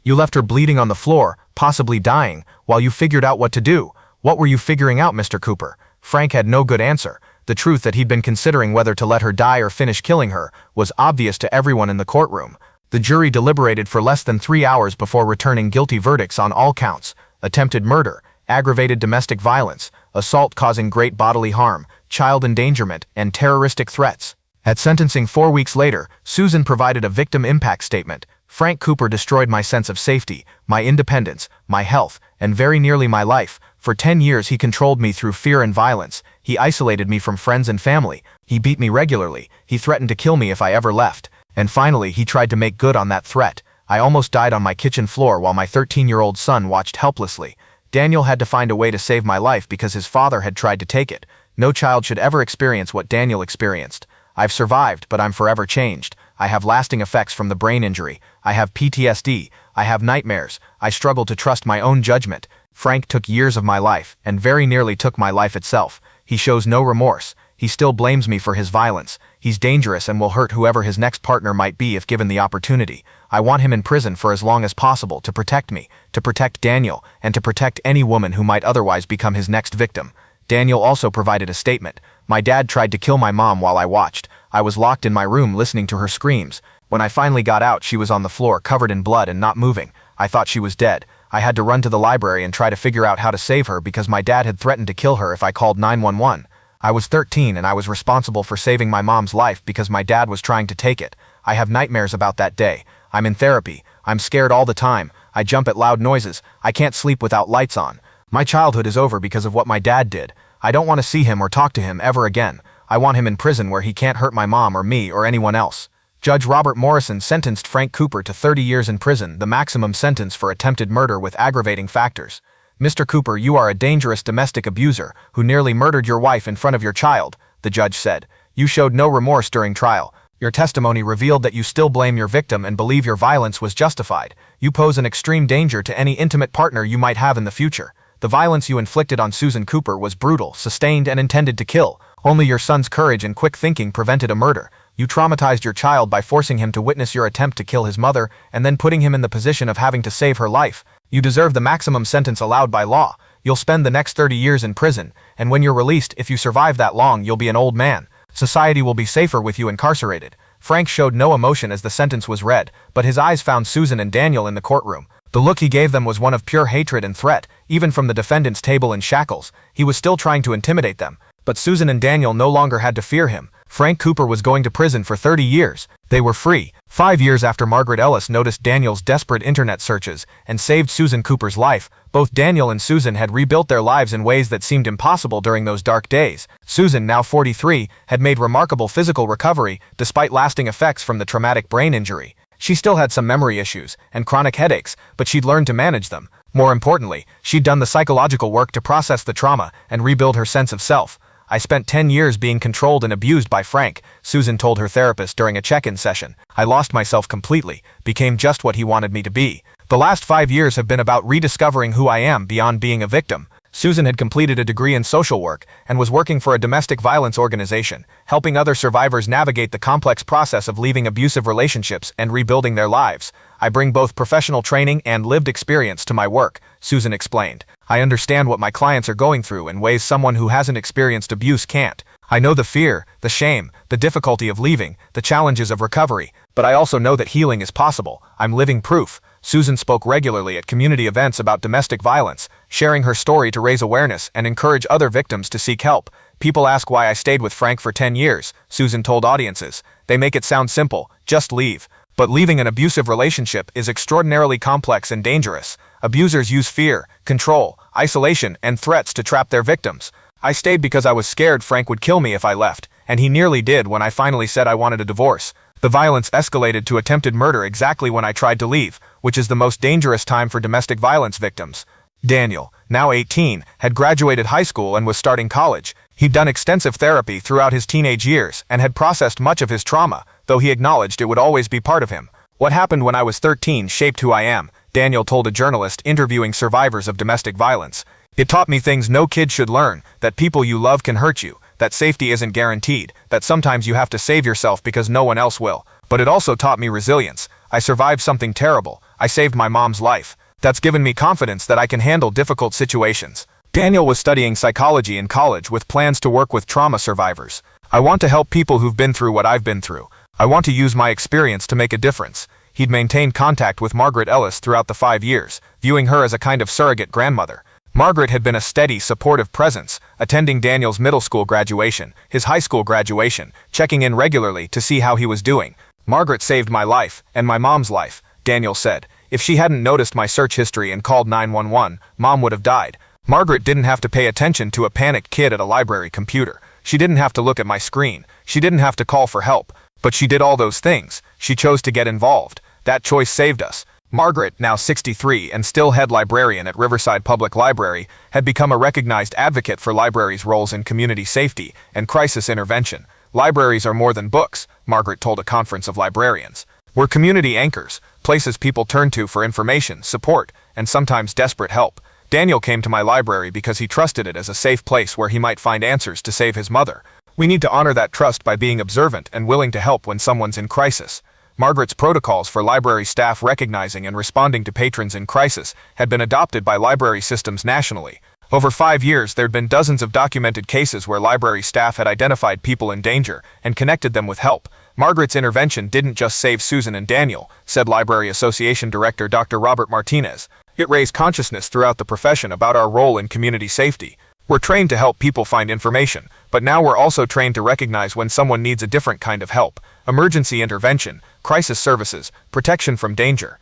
You left her bleeding on the floor, possibly dying, while you figured out what to do. What were you figuring out, Mr. Cooper? Frank had no good answer. The truth that he'd been considering whether to let her die or finish killing her was obvious to everyone in the courtroom. The jury deliberated for less than 3 hours before returning guilty verdicts on all counts: attempted murder, aggravated domestic violence, assault causing great bodily harm, child endangerment, and terroristic threats. At sentencing 4 weeks later, Susan provided a victim impact statement. Frank Cooper destroyed my sense of safety, my independence, my health, and very nearly my life. For 10 years he controlled me through fear and violence. He isolated me from friends and family. He beat me regularly. He threatened to kill me if I ever left. And finally, he tried to make good on that threat. I almost died on my kitchen floor while my 13-year-old son watched helplessly. Daniel had to find a way to save my life because his father had tried to take it. No child should ever experience what Daniel experienced. I've survived, but I'm forever changed. I have lasting effects from the brain injury. I have PTSD. I have nightmares. I struggle to trust my own judgment. Frank took years of my life, and very nearly took my life itself. He shows no remorse. He still blames me for his violence. He's dangerous and will hurt whoever his next partner might be if given the opportunity. I want him in prison for as long as possible to protect me, to protect Daniel, and to protect any woman who might otherwise become his next victim. Daniel also provided a statement. My dad tried to kill my mom while I watched. I was locked in my room listening to her screams. When I finally got out, she was on the floor covered in blood and not moving. I thought she was dead. I had to run to the library and try to figure out how to save her because my dad had threatened to kill her if I called 911. I was 13 and I was responsible for saving my mom's life because my dad was trying to take it. I have nightmares about that day. I'm in therapy. I'm scared all the time. I jump at loud noises. I can't sleep without lights on. My childhood is over because of what my dad did. I don't want to see him or talk to him ever again. I want him in prison where he can't hurt my mom or me or anyone else. Judge Robert Morrison sentenced Frank Cooper to 30 years in prison, the maximum sentence for attempted murder with aggravating factors. Mr. Cooper, you are a dangerous domestic abuser who nearly murdered your wife in front of your child, the judge said. You showed no remorse during trial. Your testimony revealed that you still blame your victim and believe your violence was justified. You pose an extreme danger to any intimate partner you might have in the future. The violence you inflicted on Susan Cooper was brutal, sustained, and intended to kill. Only your son's courage and quick thinking prevented a murder. You traumatized your child by forcing him to witness your attempt to kill his mother and then putting him in the position of having to save her life. You deserve the maximum sentence allowed by law. You'll spend the next 30 years in prison, and when you're released, if you survive that long, you'll be an old man. Society will be safer with you incarcerated. Frank showed no emotion as the sentence was read, but his eyes found Susan and Daniel in the courtroom. The look he gave them was one of pure hatred and threat, even from the defendant's table in shackles. He was still trying to intimidate them. But Susan and Daniel no longer had to fear him. Frank Cooper was going to prison for 30 years. They were free. 5 years after Margaret Ellis noticed Daniel's desperate internet searches and saved Susan Cooper's life, both Daniel and Susan had rebuilt their lives in ways that seemed impossible during those dark days. Susan, now 43, had made remarkable physical recovery despite lasting effects from the traumatic brain injury. She still had some memory issues and chronic headaches, but she'd learned to manage them. More importantly, she'd done the psychological work to process the trauma and rebuild her sense of self. I spent 10 years being controlled and abused by Frank, Susan told her therapist during a check-in session. I lost myself completely, became just what he wanted me to be. The last 5 years have been about rediscovering who I am beyond being a victim. Susan had completed a degree in social work and was working for a domestic violence organization, helping other survivors navigate the complex process of leaving abusive relationships and rebuilding their lives. I bring both professional training and lived experience to my work, Susan explained. I understand what my clients are going through in ways someone who hasn't experienced abuse can't. I know the fear, the shame, the difficulty of leaving, the challenges of recovery, but I also know that healing is possible. I'm living proof. Susan spoke regularly at community events about domestic violence, sharing her story to raise awareness and encourage other victims to seek help. People ask why I stayed with Frank for 10 years, Susan told audiences. They make it sound simple, just leave. But leaving an abusive relationship is extraordinarily complex and dangerous. Abusers use fear, control, isolation, and threats to trap their victims. I stayed because I was scared Frank would kill me if I left, and he nearly did when I finally said I wanted a divorce. The violence escalated to attempted murder exactly when I tried to leave, which is the most dangerous time for domestic violence victims. Daniel, now 18, had graduated high school and was starting college. He'd done extensive therapy throughout his teenage years and had processed much of his trauma, though he acknowledged it would always be part of him. "What happened when I was 13 shaped who I am," Daniel told a journalist interviewing survivors of domestic violence. "It taught me things no kid should learn, that people you love can hurt you, that safety isn't guaranteed, that sometimes you have to save yourself because no one else will. But it also taught me resilience. I survived something terrible. I saved my mom's life. That's given me confidence that I can handle difficult situations." Daniel was studying psychology in college with plans to work with trauma survivors. "I want to help people who've been through what I've been through. I want to use my experience to make a difference." He'd maintained contact with Margaret Ellis throughout the 5 years, viewing her as a kind of surrogate grandmother. Margaret had been a steady, supportive presence, attending Daniel's middle school graduation, his high school graduation, checking in regularly to see how he was doing. "Margaret saved my life, and my mom's life," Daniel said. "If she hadn't noticed my search history and called 911, Mom would have died. Margaret didn't have to pay attention to a panicked kid at a library computer. She didn't have to look at my screen. She didn't have to call for help. But she did all those things. She chose to get involved. That choice saved us." Margaret, now 63 and still head librarian at Riverside Public Library, had become a recognized advocate for libraries' roles in community safety and crisis intervention. "Libraries are more than books," Margaret told a conference of librarians. "We're community anchors, places people turn to for information, support, and sometimes desperate help." Daniel came to my library because he trusted it as a safe place where he might find answers to save his mother. "We need to honor that trust by being observant and willing to help when someone's in crisis." Margaret's protocols for library staff recognizing and responding to patrons in crisis had been adopted by library systems nationally. Over 5 years, there'd been dozens of documented cases where library staff had identified people in danger and connected them with help. Margaret's intervention didn't just save Susan and Daniel, said Library Association Director Dr. Robert Martinez. "It raised consciousness throughout the profession about our role in community safety. We're trained to help people find information, but now we're also trained to recognize when someone needs a different kind of help: emergency intervention, crisis services, protection from danger."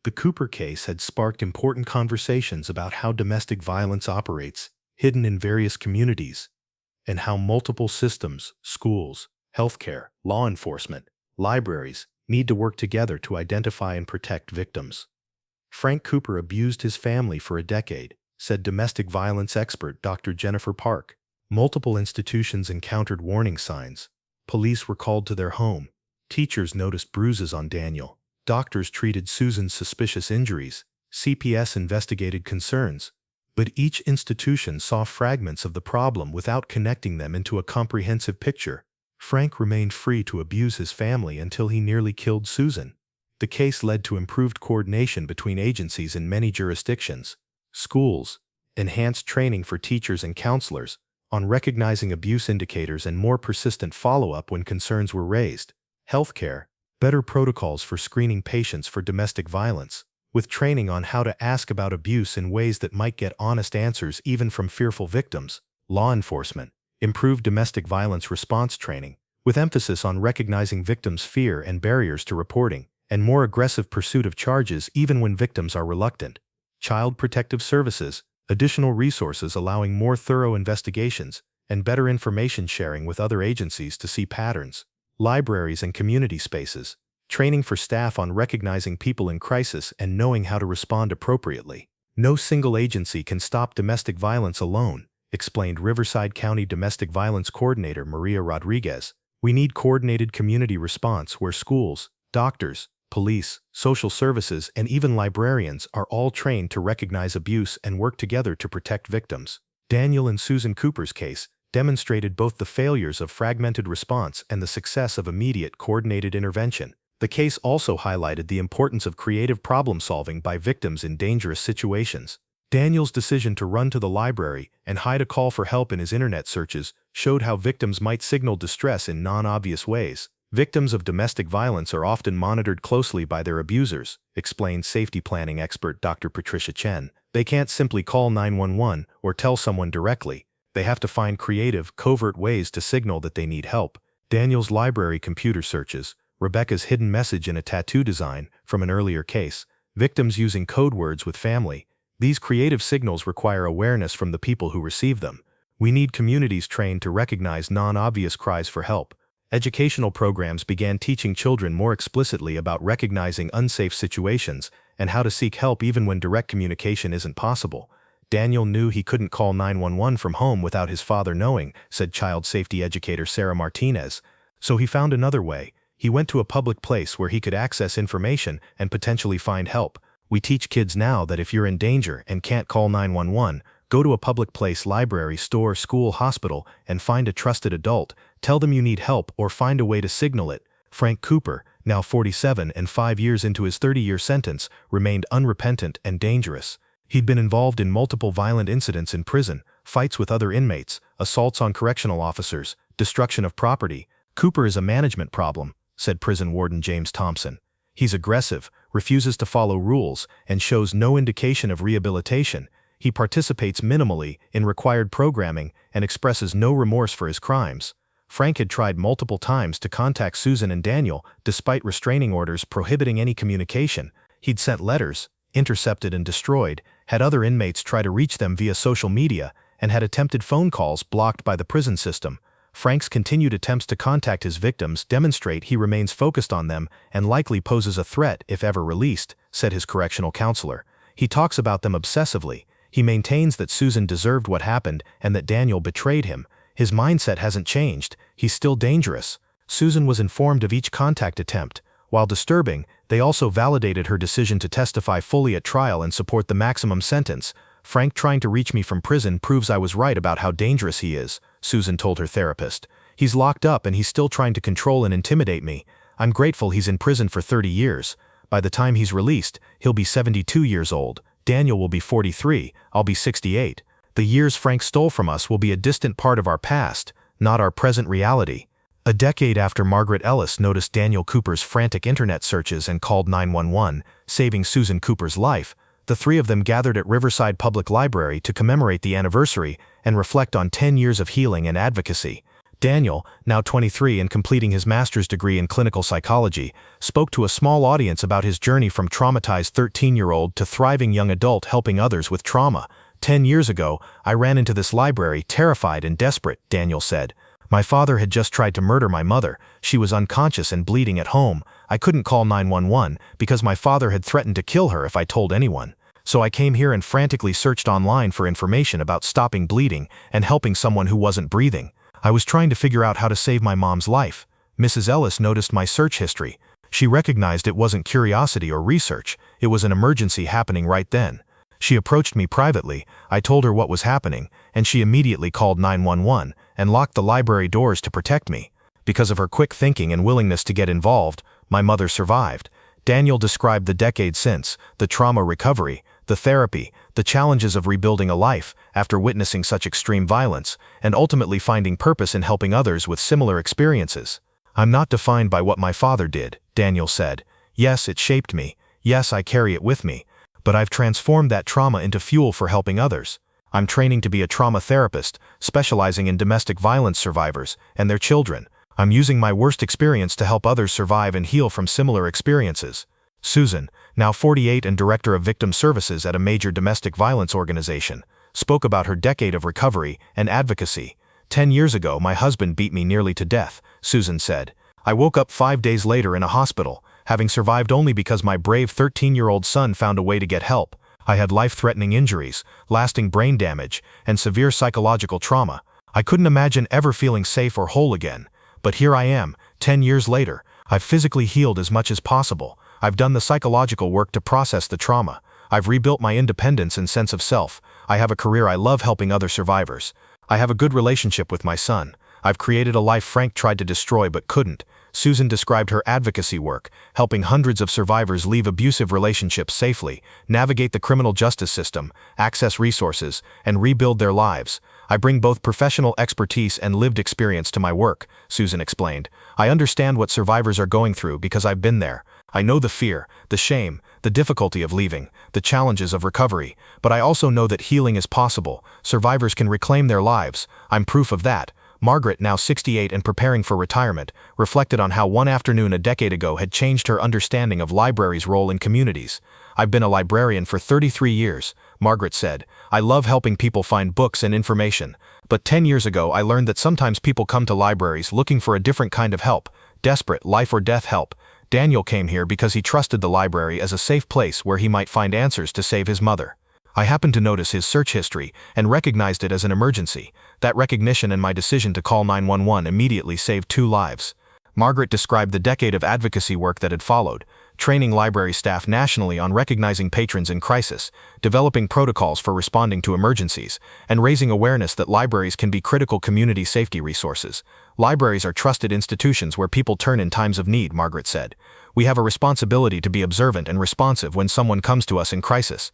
The Cooper case had sparked important conversations about how domestic violence operates, hidden in various communities, and how multiple systems, schools, healthcare, law enforcement, libraries, need to work together to identify and protect victims. Frank Cooper abused his family for a decade, said domestic violence expert Dr. Jennifer Park. Multiple institutions encountered warning signs. Police were called to their home. Teachers noticed bruises on Daniel. Doctors treated Susan's suspicious injuries. CPS investigated concerns. But each institution saw fragments of the problem without connecting them into a comprehensive picture. Frank remained free to abuse his family until he nearly killed Susan. The case led to improved coordination between agencies in many jurisdictions. Schools, enhanced training for teachers and counselors on recognizing abuse indicators and more persistent follow-up when concerns were raised. Healthcare, better protocols for screening patients for domestic violence, with training on how to ask about abuse in ways that might get honest answers even from fearful victims. Law enforcement, improved domestic violence response training, with emphasis on recognizing victims' fear and barriers to reporting, and more aggressive pursuit of charges even when victims are reluctant. Child Protective Services, additional resources allowing more thorough investigations, and better information sharing with other agencies to see patterns. Libraries and community spaces, training for staff on recognizing people in crisis and knowing how to respond appropriately. "No single agency can stop domestic violence alone," explained Riverside County Domestic Violence Coordinator Maria Rodriguez. "We need coordinated community response where schools, doctors, police, social services, and even librarians are all trained to recognize abuse and work together to protect victims." Daniel and Susan Cooper's case demonstrated both the failures of fragmented response and the success of immediate, coordinated intervention. The case also highlighted the importance of creative problem-solving by victims in dangerous situations. Daniel's decision to run to the library and hide a call for help in his internet searches showed how victims might signal distress in non-obvious ways. "Victims of domestic violence are often monitored closely by their abusers," explained safety planning expert Dr. Patricia Chen. "They can't simply call 911 or tell someone directly. They have to find creative, covert ways to signal that they need help." Daniel's library computer searches, Rebecca's hidden message in a tattoo design from an earlier case, victims using code words with family. These creative signals require awareness from the people who receive them. We need communities trained to recognize non-obvious cries for help. Educational programs began teaching children more explicitly about recognizing unsafe situations and how to seek help even when direct communication isn't possible. Daniel knew he couldn't call 911 from home without his father knowing, said child safety educator Sarah Martinez. So he found another way. He went to a public place where he could access information and potentially find help. We teach kids now that if you're in danger and can't call 911, go to a public place, library, store, school, hospital, and find a trusted adult. Tell them you need help or find a way to signal it. Frank Cooper, now 47 and 5 years into his 30-year sentence, remained unrepentant and dangerous. He'd been involved in multiple violent incidents in prison, fights with other inmates, assaults on correctional officers, destruction of property. Cooper is a management problem, said prison warden James Thompson. He's aggressive, refuses to follow rules, and shows no indication of rehabilitation. He participates minimally in required programming and expresses no remorse for his crimes. Frank had tried multiple times to contact Susan and Daniel despite restraining orders prohibiting any communication. He'd sent letters, intercepted and destroyed, had other inmates try to reach them via social media, and had attempted phone calls blocked by the prison system. Frank's continued attempts to contact his victims demonstrate he remains focused on them and likely poses a threat if ever released, said his correctional counselor. He talks about them obsessively. He maintains that Susan deserved what happened and that Daniel betrayed him. His mindset hasn't changed. He's still dangerous. Susan was informed of each contact attempt. While disturbing, they also validated her decision to testify fully at trial and support the maximum sentence. Frank trying to reach me from prison proves I was right about how dangerous he is, Susan told her therapist. He's locked up and he's still trying to control and intimidate me. I'm grateful he's in prison for 30 years. By the time he's released, he'll be 72 years old. Daniel will be 43, I'll be 68. The years Frank stole from us will be a distant part of our past, not our present reality. A decade after Margaret Ellis noticed Daniel Cooper's frantic internet searches and called 911, saving Susan Cooper's life, the three of them gathered at Riverside Public Library to commemorate the anniversary and reflect on 10 years of healing and advocacy. Daniel, now 23 and completing his master's degree in clinical psychology, spoke to a small audience about his journey from traumatized 13-year-old to thriving young adult helping others with trauma. 10 years ago, I ran into this library terrified and desperate, Daniel said. My father had just tried to murder my mother. She was unconscious and bleeding at home. I couldn't call 911 because my father had threatened to kill her if I told anyone. So I came here and frantically searched online for information about stopping bleeding and helping someone who wasn't breathing. I was trying to figure out how to save my mom's life. Mrs. Ellis noticed my search history. She recognized it wasn't curiosity or research. It was an emergency happening right then. She approached me privately. I told her what was happening, and she immediately called 911 and locked the library doors to protect me. Because of her quick thinking and willingness to get involved, my mother survived. Daniel described the decade since, the trauma recovery, the therapy, the challenges of rebuilding a life after witnessing such extreme violence, and ultimately finding purpose in helping others with similar experiences. I'm not defined by what my father did, Daniel said. Yes, it shaped me. Yes, I carry it with me. But I've transformed that trauma into fuel for helping others. I'm training to be a trauma therapist, specializing in domestic violence survivors and their children. I'm using my worst experience to help others survive and heal from similar experiences. Susan, now 48 and director of victim services at a major domestic violence organization, spoke about her decade of recovery and advocacy. 10 years ago, my husband beat me nearly to death, Susan said. I woke up 5 days later in a hospital, having survived only because my brave 13-year-old son found a way to get help. I had life-threatening injuries, lasting brain damage, and severe psychological trauma. I couldn't imagine ever feeling safe or whole again. But here I am, 10 years later. I've physically healed as much as possible. I've done the psychological work to process the trauma. I've rebuilt my independence and sense of self. I have a career I love helping other survivors. I have a good relationship with my son. I've created a life Frank tried to destroy but couldn't. Susan described her advocacy work, helping hundreds of survivors leave abusive relationships safely, navigate the criminal justice system, access resources, and rebuild their lives. I bring both professional expertise and lived experience to my work, Susan explained. I understand what survivors are going through because I've been there. I know the fear, the shame, the difficulty of leaving, the challenges of recovery, but I also know that healing is possible. Survivors can reclaim their lives. I'm proof of that. Margaret, now 68 and preparing for retirement, reflected on how one afternoon a decade ago had changed her understanding of libraries' role in communities. I've been a librarian for 33 years, Margaret said. I love helping people find books and information. But 10 years ago I learned that sometimes people come to libraries looking for a different kind of help, desperate life or death help. Daniel came here because he trusted the library as a safe place where he might find answers to save his mother. I happened to notice his search history and recognized it as an emergency. That recognition and my decision to call 911 immediately saved 2 lives. Margaret described the decade of advocacy work that had followed, training library staff nationally on recognizing patrons in crisis, developing protocols for responding to emergencies, and raising awareness that libraries can be critical community safety resources. Libraries are trusted institutions where people turn in times of need, Margaret said. We have a responsibility to be observant and responsive when someone comes to us in crisis.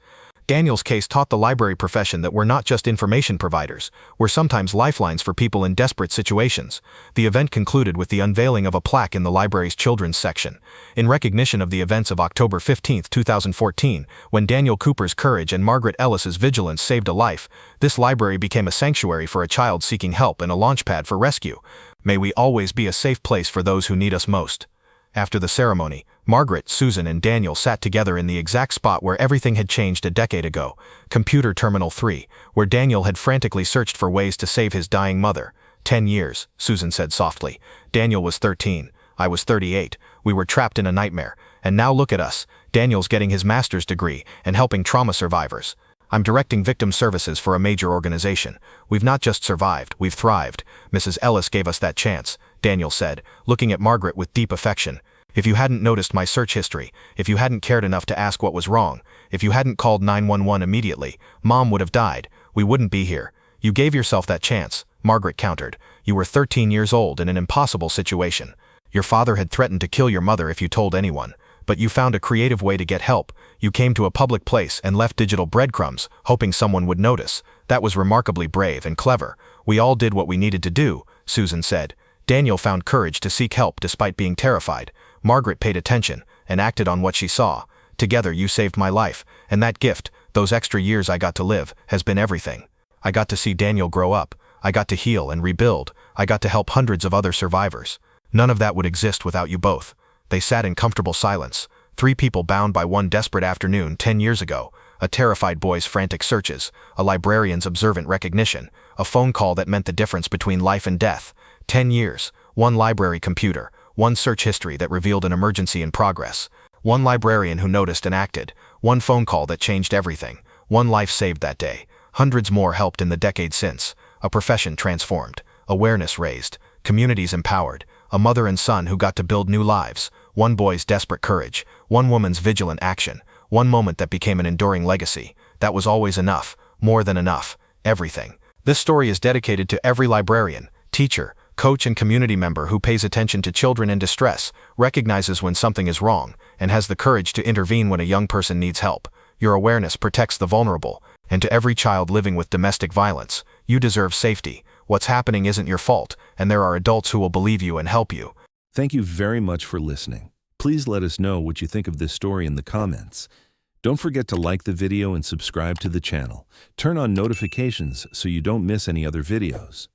Daniel's case taught the library profession that we're not just information providers, we're sometimes lifelines for people in desperate situations. The event concluded with the unveiling of a plaque in the library's children's section. In recognition of the events of October 15, 2014, when Daniel Cooper's courage and Margaret Ellis's vigilance saved a life, this library became a sanctuary for a child seeking help and a launchpad for rescue. May we always be a safe place for those who need us most. After the ceremony, Margaret, Susan, and Daniel sat together in the exact spot where everything had changed a decade ago, Computer Terminal 3, where Daniel had frantically searched for ways to save his dying mother. 10 years, Susan said softly. Daniel was 13. I was 38. We were trapped in a nightmare. And now look at us. Daniel's getting his master's degree and helping trauma survivors. I'm directing victim services for a major organization. We've not just survived, we've thrived. Mrs. Ellis gave us that chance, Daniel said, looking at Margaret with deep affection. If you hadn't noticed my search history, if you hadn't cared enough to ask what was wrong, if you hadn't called 911 immediately, Mom would have died. We wouldn't be here. You gave yourself that chance, Margaret countered. You were 13 years old in an impossible situation. Your father had threatened to kill your mother if you told anyone. But you found a creative way to get help. You came to a public place and left digital breadcrumbs, hoping someone would notice. That was remarkably brave and clever. We all did what we needed to do, Susan said. Daniel found courage to seek help despite being terrified. Margaret paid attention and acted on what she saw. Together you saved my life, and that gift, those extra years I got to live, has been everything. I got to see Daniel grow up. I got to heal and rebuild. I got to help hundreds of other survivors. None of that would exist without you both. They sat in comfortable silence, 3 people bound by one desperate afternoon 10 years ago, a terrified boy's frantic searches, a librarian's observant recognition, a phone call that meant the difference between life and death. 10 years, one library computer, one search history that revealed an emergency in progress, one librarian who noticed and acted, one phone call that changed everything, one life saved that day. Hundreds more helped in the decade since, a profession transformed, awareness raised, communities empowered, a mother and son who got to build new lives, one boy's desperate courage, one woman's vigilant action, one moment that became an enduring legacy. That was always enough, more than enough, everything. This story is dedicated to every librarian, teacher, coach and community member who pays attention to children in distress, recognizes when something is wrong, and has the courage to intervene when a young person needs help. Your awareness protects the vulnerable, and to every child living with domestic violence, you deserve safety. What's happening isn't your fault, and there are adults who will believe you and help you. Thank you very much for listening. Please let us know what you think of this story in the comments. Don't forget to like the video and subscribe to the channel. Turn on notifications so you don't miss any other videos.